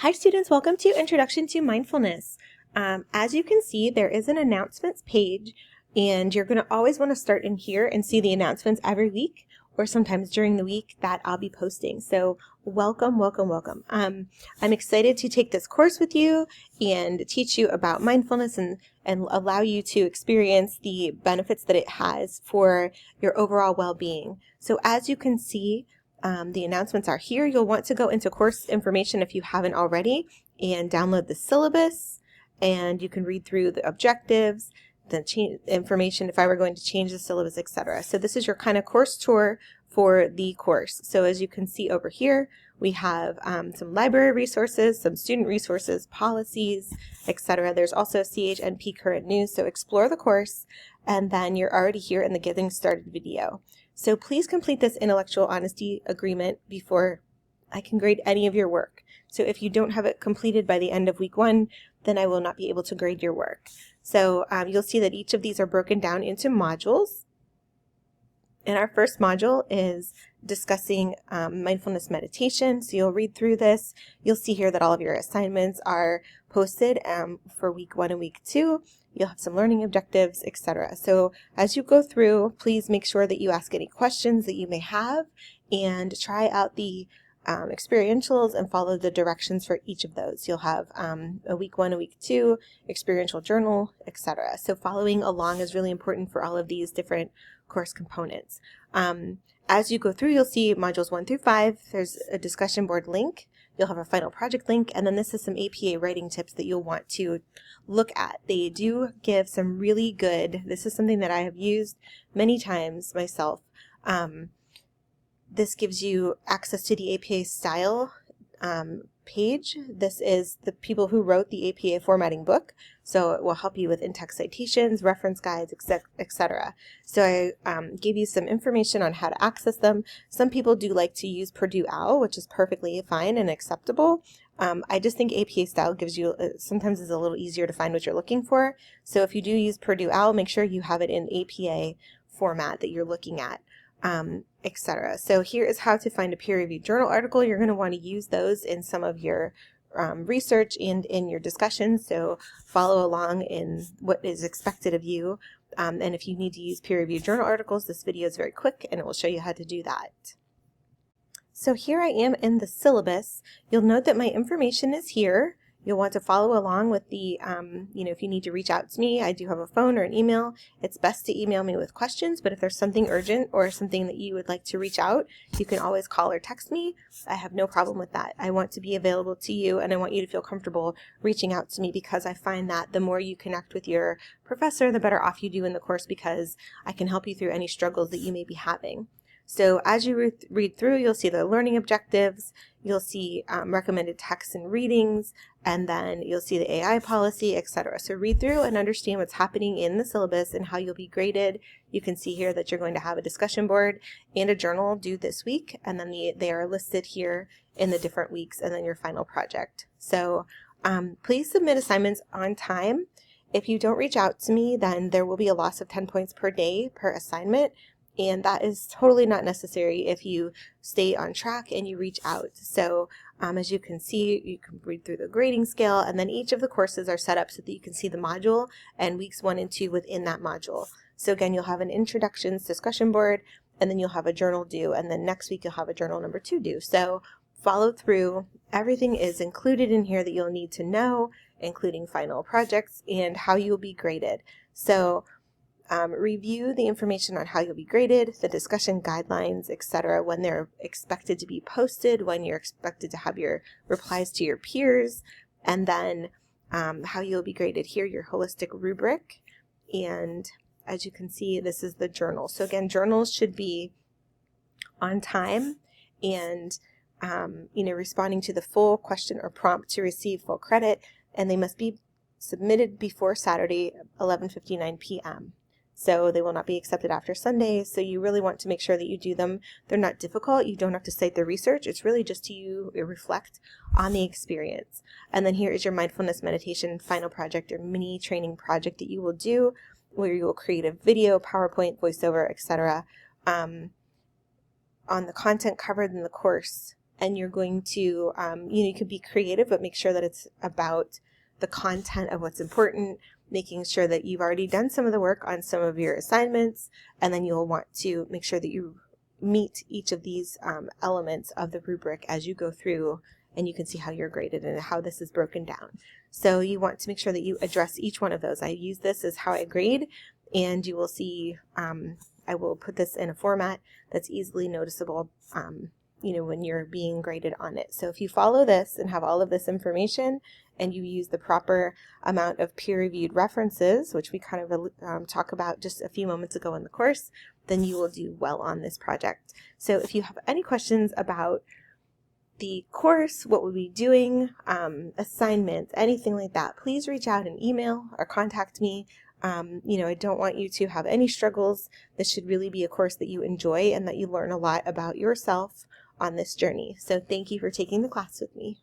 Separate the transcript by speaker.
Speaker 1: Hi students, welcome to Introduction to Mindfulness. As you can see, there is an announcements page, and you're going to always want to start in here and see the announcements every week or sometimes during the week that I'll be posting. So welcome, welcome, welcome. I'm excited to take this course with you and teach you about mindfulness and allow you to experience the benefits that it has for your overall well-being. So as you can see, the announcements are here. You'll want to go into course information if you haven't already and download the syllabus, and you can read through the objectives, the information if I were going to change the syllabus, etc. So this is your kind of course tour for the course. So as you can see over here, we have some library resources, some student resources, policies, etc. There's also CHNP current news, so explore the course, and then you're already here in the getting started video. So please complete this intellectual honesty agreement before I can grade any of your work. So if you don't have it completed by the end of week 1, then I will not be able to grade your work. So you'll see that each of these are broken down into modules. And our first module is discussing mindfulness meditation. So you'll read through this. You'll see here that all of your assignments are posted for week 1 and week 2. You'll have some learning objectives, etc. So as you go through, please make sure that you ask any questions that you may have and try out the experientials and follow the directions for each of those. You'll have a week 1, a week 2, experiential journal, etc. So following along is really important for all of these different course components. As you go through, you'll see modules 1 through 5. There's a discussion board link. You'll have a final project link, and then this is some APA writing tips that you'll want to look at. They do give some really good, this is something that I have used many times myself. This gives you access to the APA style page. This is the people who wrote the APA formatting book, so it will help you with in-text citations, reference guides, etc. So I gave you some information on how to access them. Some people do like to use Purdue OWL, which is perfectly fine and acceptable. I just think APA style gives you, sometimes is a little easier to find what you're looking for. So if you do use Purdue OWL, make sure you have it in APA format that you're looking at. Etc. So here is how to find a peer-reviewed journal article. You're going to want to use those in some of your research and in your discussions, so follow along in what is expected of you. And if you need to use peer-reviewed journal articles, this video is very quick and it will show you how to do that. So here I am in the syllabus. You'll note that my information is here. You'll want to follow along with the, if you need to reach out to me, I do have a phone or an email. It's best to email me with questions, but if there's something urgent or something that you would like to reach out, you can always call or text me. I have no problem with that. I want to be available to you, and I want you to feel comfortable reaching out to me, because I find that the more you connect with your professor, the better off you do in the course, because I can help you through any struggles that you may be having. So as you read through, you'll see the learning objectives, you'll see recommended texts and readings, and then you'll see the AI policy, etc. So read through and understand what's happening in the syllabus and how you'll be graded. You can see here that you're going to have a discussion board and a journal due this week, and then they are listed here in the different weeks, and then your final project. So please submit assignments on time. If you don't reach out to me, then there will be a loss of 10 points per day per assignment. And that is totally not necessary if you stay on track and you reach out. So as you can see, you can read through the grading scale, and then each of the courses are set up so that you can see the module and weeks 1 and 2 within that module. So again, you'll have an introductions discussion board, and then you'll have a journal due, and then next week you'll have a journal number 2 due. So follow through. Everything is included in here that you'll need to know, including final projects and how you'll be graded. So review the information on how you'll be graded, the discussion guidelines, etc., when they're expected to be posted, when you're expected to have your replies to your peers, and then how you'll be graded here, your holistic rubric. And as you can see, this is the journal. So again, journals should be on time and responding to the full question or prompt to receive full credit, and they must be submitted before Saturday, 11:59 p.m. So they will not be accepted after Sunday, so you really want to make sure that you do them. They're not difficult. You don't have to cite the research. It's really just to reflect on the experience. And then here is your mindfulness meditation final project or mini training project that you will do, where you will create a video, PowerPoint, voiceover, etc. On the content covered in the course and you're going to, you could be creative, but make sure that it's about the content of what's important, making sure that you've already done some of the work on some of your assignments, and then you'll want to make sure that you meet each of these elements of the rubric as you go through, and you can see how you're graded and how this is broken down. So you want to make sure that you address each one of those. I use this as how I grade, and you will see I will put this in a format that's easily noticeable when you're being graded on it. So if you follow this and have all of this information, and you use the proper amount of peer-reviewed references, which we kind of talked about just a few moments ago in the course, then you will do well on this project. So if you have any questions about the course, what we'll be doing, assignments, anything like that, please reach out and email or contact me. I don't want you to have any struggles. This should really be a course that you enjoy and that you learn a lot about yourself on this journey. So thank you for taking the class with me.